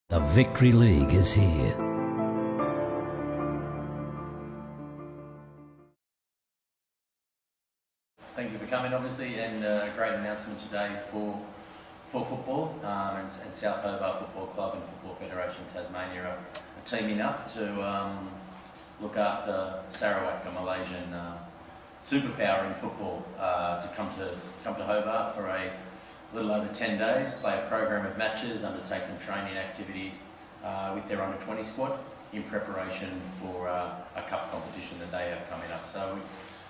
The Victory League is here. Thank you for coming, obviously, and a great announcement today for football. And South Hobart Football Club and Football Federation Tasmania are teaming up to look after Sarawak, a Malaysian superpower in football, to come to Hobart for a little over 10 days, play a program of matches, undertake some training activities with their under-20 squad in preparation for a cup competition that they have coming up. So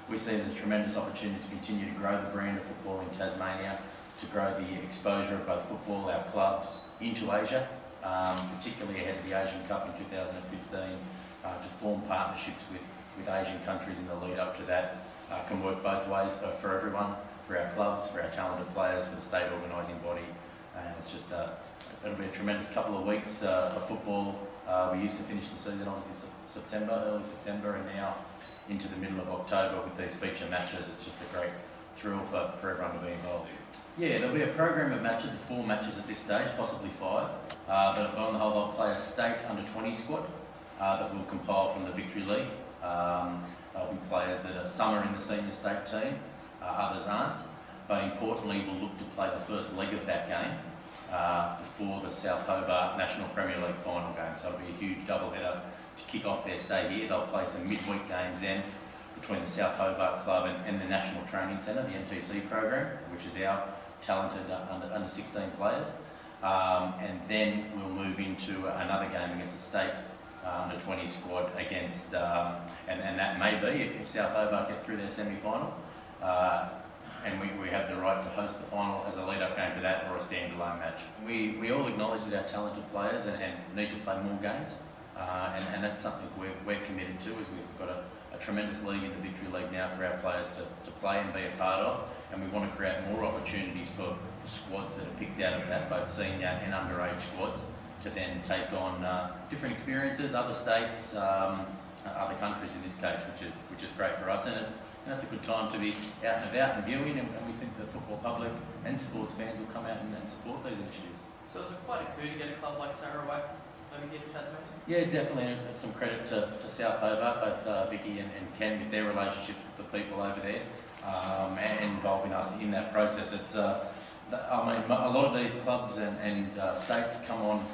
we see it as a tremendous opportunity to continue to grow the brand of football in Tasmania, to grow the exposure of both football, our clubs, into Asia, particularly ahead of the Asian Cup in 2015, to form partnerships with Asian countries in the lead up to that. Can work both ways for everyone, for our clubs, for our talented players, for the state organising body, and it's just it'll be a tremendous couple of weeks of football. We used to finish the season obviously early September, and now into the middle of October with these feature matches. It's just a great thrill for everyone to be involved. Yeah, there'll be a program of matches, of 4 matches at this stage, possibly 5. But on the whole, they'll play a state under-20 squad that will compile from the Victory League. There'll be players that some are in the senior state team, others aren't. But importantly, we'll look to play the first leg of that game before the South Hobart National Premier League final game. So it'll be a huge doubleheader to kick off their stay here. They'll play some midweek games then between the South Hobart Club and the National Training Centre, the NTC program, which is our talented under 16 players. And then we'll move into another game against the state under 20 squad against, and that may be if South Hobart get through their semi-final. And we have the right to host the final as a lead-up game to that or a standalone match. We all acknowledge that our talented players and need to play more games, and that's something we're committed to, as we've got a tremendous league in the Victory League now for our players to play and be a part of, and we want to create more opportunities for squads that are picked out of that, both senior and underage squads, to then take on different experiences, other states, other countries in this case, which is great for us. And it's a good time to be out and about and viewing, and we think the football public and sports fans will come out and support these initiatives. So is it quite a coup to get a club like Sarawak over here to Tasmania? Yeah, definitely. Some credit to South Hobart, both Vicky and Ken, with their relationship with the people over there, and involving us in that process. It's, I mean, a lot of these clubs and states come on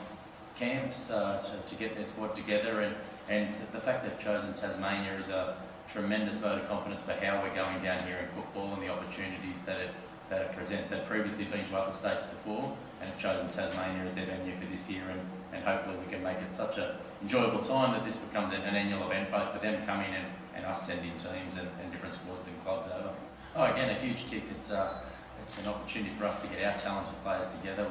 camps to get their squad together, and the fact they've chosen Tasmania is a tremendous vote of confidence for how we're going down here in football and the opportunities that it presents. They've previously been to other states before and have chosen Tasmania as their venue for this year, and hopefully we can make it such an enjoyable time that this becomes an annual event, both for them coming and us sending teams and different squads and clubs over. Oh, again, a huge tick. It's an opportunity for us to get our talented players together.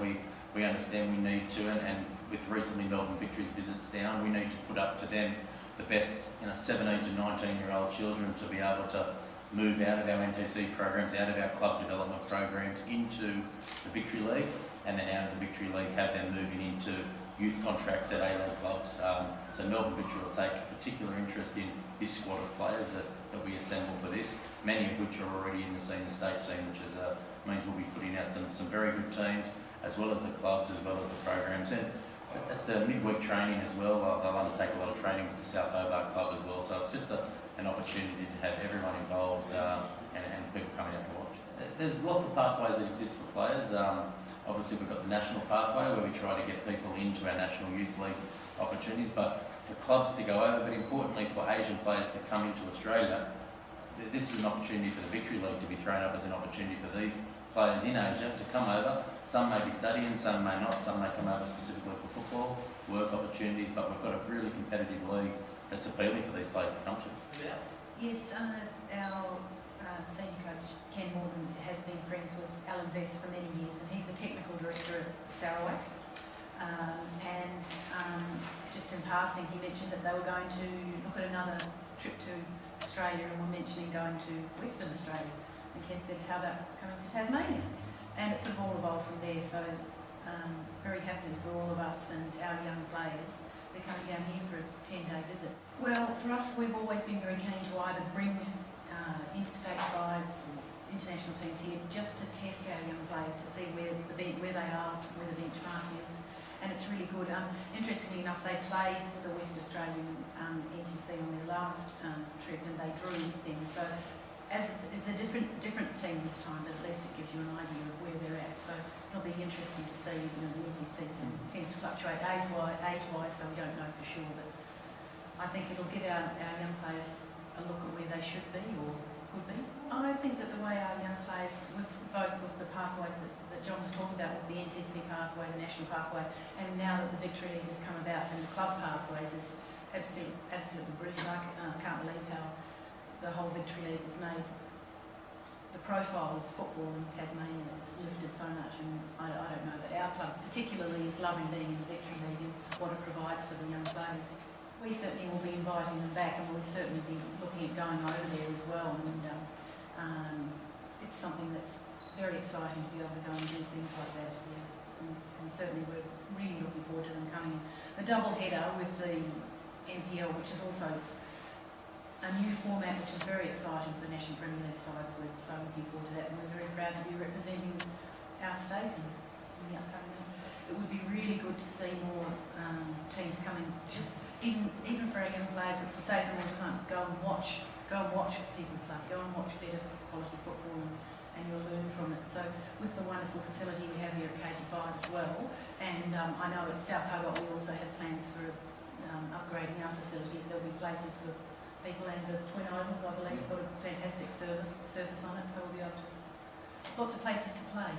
We understand we need to, and with recently Melbourne Victory's visits down, we need to put up to them the best 17 to 19-year-old children to be able to move out of our NTC programs, out of our club development programs into the Victory League, and then out of the Victory League have them moving into youth contracts at A-League clubs. So Melbourne Victory will take particular interest in this squad of players that we assemble for this, many of which are already in the senior state team, which means we'll be putting out some very good teams, as well as the clubs, as well as the programs. And it's the midweek training as well. They'll undertake a lot of training with the South Hobart Club as well. So it's just an opportunity to have everyone involved and people coming out to watch. There's lots of pathways that exist for players. Obviously we've got the national pathway where we try to get people into our National Youth League opportunities, but for clubs to go over, but importantly for Asian players to come into Australia, this is an opportunity for the Victory League to be thrown up as an opportunity for these players in Asia to come over. Some may be studying, some may not, some may come over specifically for football, work opportunities, but we've got a really competitive league that's appealing for these players to come to. Yeah. Yes, our senior coach, Ken Morgan, has been friends with Alan Best for many years, and he's the technical director at Sarawak. Just in passing, he mentioned that they were going to look at another trip to Australia, and were mentioning going to Western Australia. And Ken said, how about coming to Tasmania? And it's sort of all evolved from there, so very happy for all of us and our young players. They're coming down here for a 10-day visit. Well, for us, we've always been very keen to either bring interstate sides or international teams here just to test our young players, to see where they are, where the benchmark is, and it's really good. Interestingly enough, they played the West Australian NTC on their last trip, and they drew things. So as it's a different team this time, but at least it gives you an idea of where they're at. So it'll be interesting to see. The NTC tends to fluctuate age-wise, so we don't know for sure. But I think it'll give our young players a look at where they should be or could be. I think that the way our young players, with the pathways that John was talking about, with the NTC pathway, the national pathway, and now that the Victory League has come about and the club pathways, is absolutely brilliant. I can't believe how the whole Victory League has made the profile of football in Tasmania has lifted so much, and I don't know that our club particularly is loving being in the Victory League and what it provides for the young players. We certainly will be inviting them back, and we'll certainly be looking at going over there as well, and it's something that's very exciting to be able to go and do things like that. Yeah. And certainly we're really looking forward to them coming in. The double header with the NPL, which is also a new format, which is very exciting for National Premier League sides. We're so looking forward to that, and we're very proud to be representing our state in the upcoming year. It would be really good to see more teams coming, just even for our young players. We say to them all the time, go and watch people play, go and watch better quality football, and you'll learn from it. So with the wonderful facility we have here at KG5 as well, and I know at South Hobart we also have plans for upgrading our facilities. There'll be places for people, and the Twin Ovals, I believe, has got a fantastic surface on it, so we'll be able to, lots of places to play.